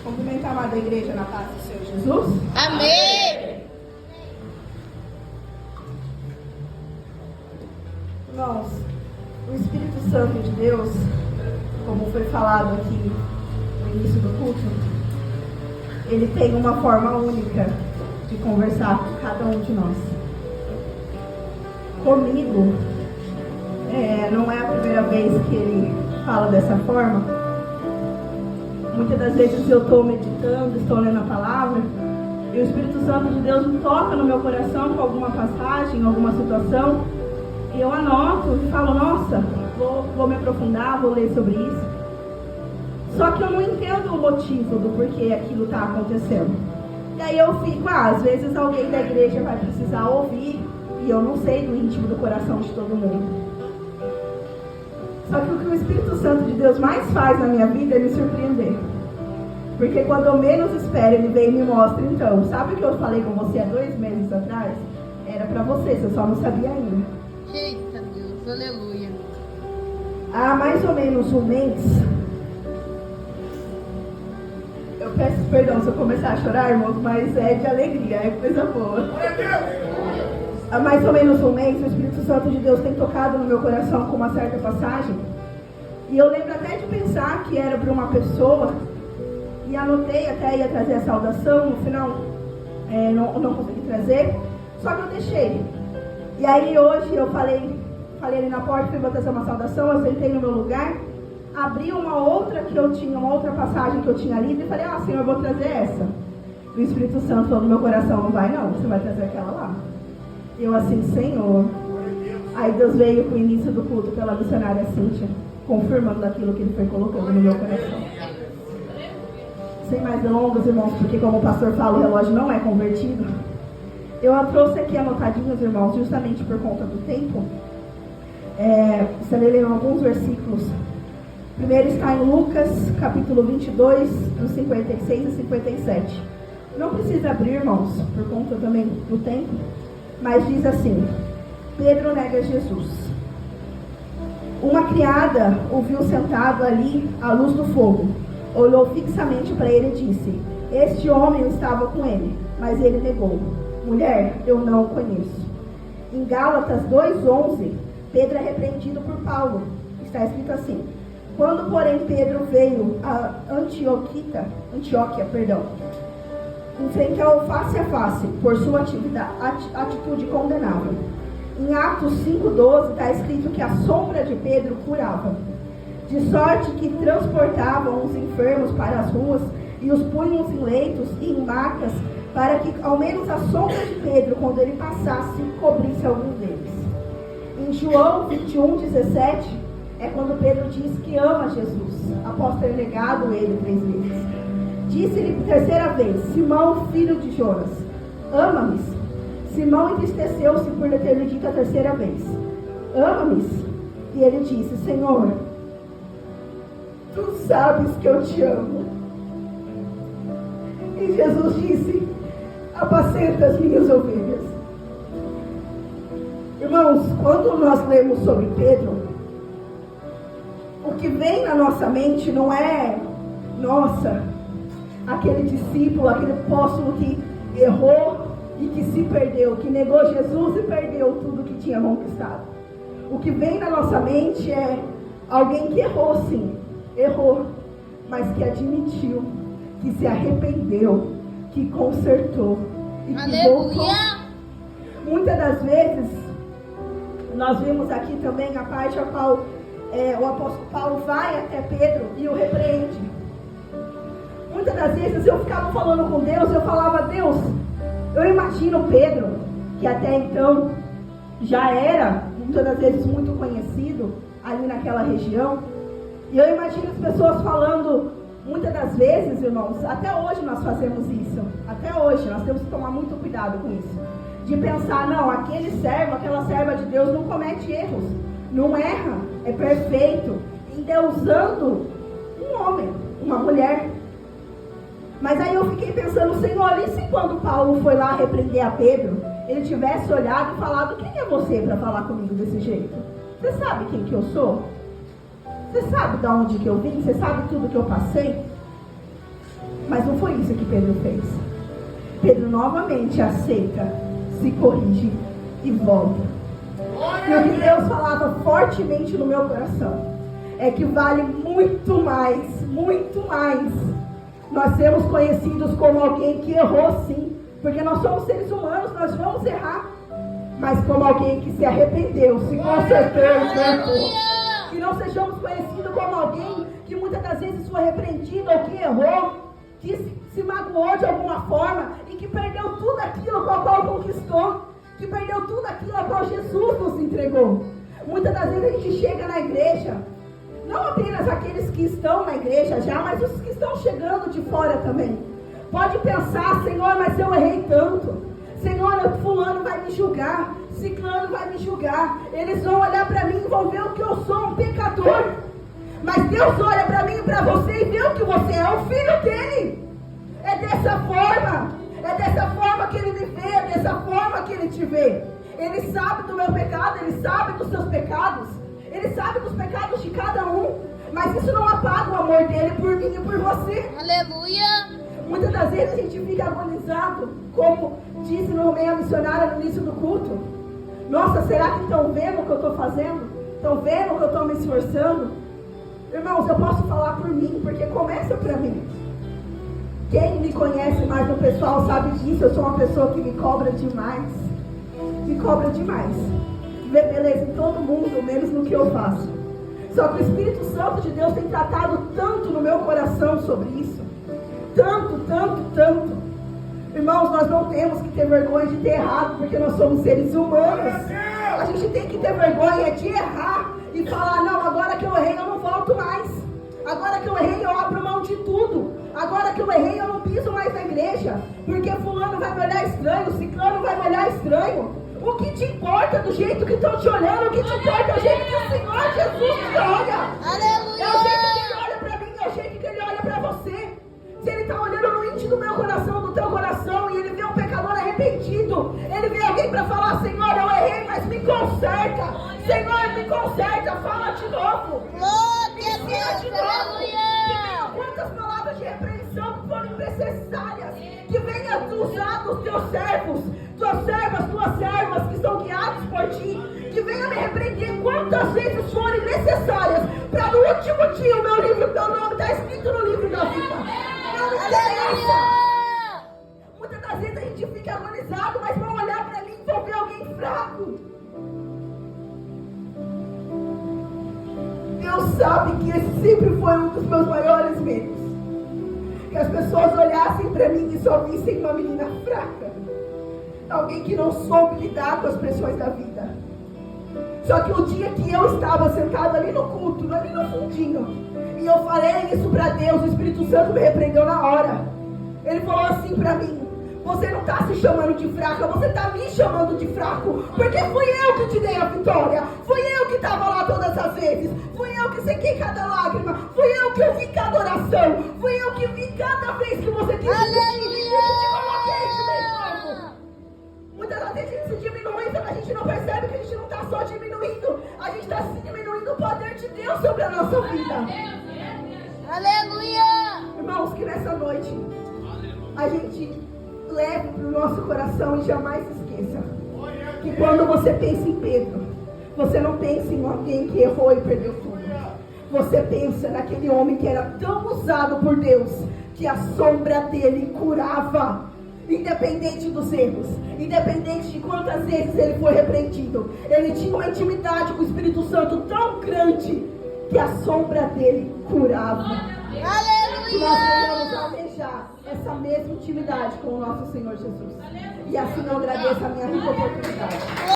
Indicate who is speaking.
Speaker 1: Cumprimento a amada igreja na paz do Senhor Jesus.
Speaker 2: Amém.
Speaker 1: Irmãos, o Espírito Santo de Deus, como foi falado aqui no início do culto, ele tem uma forma única de conversar com cada um de nós. Comigo, não é a primeira vez que ele fala dessa forma. Muitas das vezes eu estou meditando, estou lendo a palavra, e o Espírito Santo de Deus me toca no meu coração com alguma passagem, alguma situação, e eu anoto e falo, nossa, vou me aprofundar, vou ler sobre isso. Só que eu não entendo o motivo do porquê aquilo está acontecendo. E aí eu fico, às vezes alguém da igreja vai precisar ouvir, e eu não sei do íntimo do coração de todo mundo. Só que o que o Espírito Santo de Deus mais faz na minha vida é me surpreender. Porque quando eu menos espero, ele vem e me mostra. Então, sabe o que eu falei com você há 2 meses atrás? Era pra você só não sabia ainda.
Speaker 2: Eita Deus, aleluia.
Speaker 1: Há mais ou menos um mês, eu peço perdão se eu começar a chorar, irmãos, mas é de alegria, é coisa boa. Há mais ou menos um mês, o Espírito Santo de Deus tem tocado no meu coração com uma certa passagem. E eu lembro até de pensar que era para uma pessoa, e anotei, até ia trazer a saudação, no final não consegui trazer, só que eu deixei. E aí hoje eu falei ali na porta, fui trazer uma saudação, eu sentei no meu lugar, abri uma outra passagem que eu tinha lido e falei, Senhor, eu vou trazer essa. O Espírito Santo falou no meu coração, não vai não, você vai trazer aquela lá. Eu assim, Senhor. Aí Deus veio com o início do culto pela missionária Cíntia, confirmando aquilo que ele foi colocando no meu coração. Sem mais delongas, irmãos, porque como o pastor fala, o relógio não é convertido. Eu a trouxe aqui anotadinhos, irmãos, justamente por conta do tempo. Estarei lendo alguns versículos. Primeiro está em Lucas, capítulo 22, dos 56 a 57. Não precisa abrir, irmãos, por conta também do tempo. Mas diz assim: Pedro nega Jesus. Uma criada o viu sentado ali à luz do fogo. Olhou fixamente para ele e disse: Este homem estava com ele. Mas ele negou: Mulher, eu não o conheço. Em Gálatas 2:11, Pedro é repreendido por Paulo. Está escrito assim: Quando, porém, Pedro veio a Antioquia, enfrentou face a face por sua atitude condenável. Em Atos 5:12 está escrito que a sombra de Pedro curava, de sorte que transportavam os enfermos para as ruas e os punham em leitos e em macas, para que ao menos a sombra de Pedro, quando ele passasse, cobrisse alguns deles. Em João 21:17 é quando Pedro diz que ama Jesus, após ter negado ele 3 vezes. Disse-lhe terceira vez: Simão, filho de Jonas, ama-me? Simão entristeceu-se por ter lhe dito a terceira vez: Ama-me? E ele disse: Senhor, tu sabes que eu te amo. E Jesus disse: Apacenta as minhas ovelhas. Irmãos, quando nós lemos sobre Pedro, o que vem na nossa mente não é, nossa, aquele discípulo, aquele apóstolo que errou e que se perdeu, que negou Jesus e perdeu tudo que tinha conquistado. O que vem na nossa mente é alguém que errou, sim, errou, mas que admitiu, que se arrependeu, que consertou e que voltou. Muitas das vezes, nós vimos aqui também a parte a qual o apóstolo Paulo vai até Pedro e o repreende. Muitas das vezes eu ficava falando com Deus, eu falava: Deus, eu imagino Pedro, que até então já era, muitas das vezes, muito conhecido ali naquela região. E eu imagino as pessoas falando, muitas das vezes, irmãos, até hoje nós fazemos isso. Até hoje, nós temos que tomar muito cuidado com isso. De pensar, não, aquele servo, aquela serva de Deus não comete erros, não erra, é perfeito, endeusando um homem, uma mulher. Mas aí eu fiquei pensando, Senhor, e se quando Paulo foi lá repreender a Pedro, ele tivesse olhado e falado: quem é você para falar comigo desse jeito? Você sabe quem que eu sou? Você sabe de onde que eu vim? Você sabe tudo que eu passei? Mas não foi isso que Pedro fez. Pedro novamente aceita, se corrige e volta. E o que Deus falava fortemente no meu coração é que vale muito mais nós sermos conhecidos como alguém que errou sim, porque nós somos seres humanos, nós vamos errar, mas como alguém que se arrependeu, se consertou e voltou. Que não sejamos conhecidos como alguém que muitas das vezes foi repreendido ou que errou, que se magoou de alguma forma e que perdeu tudo aquilo com o qual conquistou, que perdeu tudo aquilo ao qual Jesus nos entregou. Muitas das vezes a gente chega na igreja, não apenas aqueles que estão na igreja já, mas os que estão chegando de fora também. Pode pensar, Senhor, mas eu errei tanto. Senhor, fulano vai me julgar, ciclano vai me julgar. Eles vão olhar para mim e vão ver o que eu sou, um pecador. Mas Deus olha para mim e para você e vê o que você é, o filho dele. É dessa forma que ele me vê, é dessa forma que ele te vê. Ele sabe do meu pecado, ele sabe dos seus pecados. Ele sabe dos pecados de cada um, mas isso não apaga o amor dele por mim e por você.
Speaker 2: Aleluia.
Speaker 1: Muitas das vezes a gente fica agonizado, como disse no meio missionária no início do culto. Nossa, será que estão vendo o que eu estou fazendo? Estão vendo que eu estou me esforçando? Irmãos, eu posso falar por mim, porque começa para mim. Quem me conhece mais no pessoal sabe disso. Eu sou uma pessoa que me cobra demais. Me cobra demais. Vê beleza em todo mundo, menos no que eu faço. Só que o Espírito Santo de Deus tem tratado tanto no meu coração sobre isso. Tanto. Irmãos, nós não temos que ter vergonha de ter errado, porque nós somos seres humanos. A gente tem que ter vergonha de errar e falar, não, agora que eu errei eu não volto mais. Agora que eu errei eu abro mão de tudo. Agora que eu errei eu não piso mais na igreja, porque fulano vai me olhar estranho, ciclano vai me olhar estranho. O que te importa do jeito que estão te olhando? O que te importa é o jeito que o Senhor Jesus te olha.
Speaker 2: Aleluia.
Speaker 1: É o jeito que Ele olha para mim, é o jeito que Ele olha para você. Se Ele está olhando no íntimo do meu coração, do teu coração, e Ele vê um pecador arrependido, Ele vê alguém para falar, Senhor, eu errei, mas me conserta. Senhor, me conserta, fala de novo.
Speaker 2: Glória a Deus. Aleluia.
Speaker 1: Quantas palavras de repreensão que foram necessárias, que venha usar dos teus servos, tuas servas que são guiados por ti, que venha me repreender quantas vezes forem necessárias, para no último dia o meu nome está escrito no livro da vida. Não me interessa. Muitas das vezes a gente fica agonizado, mas vão olhar para mim e vão ver alguém fraco. Deus sabe que esse sempre foi um dos meus maiores medos. Que as pessoas olhassem para mim e só vissem uma menina fraca. Alguém que não soube lidar com as pressões da vida. Só que o dia que eu estava sentado ali no culto, ali no fundinho, e eu falei isso para Deus, o Espírito Santo me repreendeu na hora. Ele falou assim para mim, você não está se chamando de fraca, você está me chamando de fraco, porque fui eu que te dei a vitória, fui eu que estava lá todas as vezes, fui eu que sequei cada lágrima, fui eu que ouvi cada oração, fui eu que vi cada vez que você quis e que te coloquei de vez. Muitas das vezes a gente se diminui, só que a gente não percebe que a gente não está só diminuindo, a gente está se diminuindo o poder de Deus sobre a nossa vida.
Speaker 2: Aleluia.
Speaker 1: Irmãos, que nessa noite a gente leve para o nosso coração e jamais esqueça que quando você pensa em Pedro, você não pensa em alguém que errou e perdeu tudo. Você pensa naquele homem que era tão usado por Deus que a sombra dele curava, independente dos erros, independente de quantas vezes ele foi repreendido. Ele tinha uma intimidade com o Espírito Santo tão grande que a sombra dele curava.
Speaker 2: Aleluia.
Speaker 1: Nós venhamos almejar essa mesma intimidade com o nosso Senhor Jesus. E assim eu agradeço a minha rica oportunidade.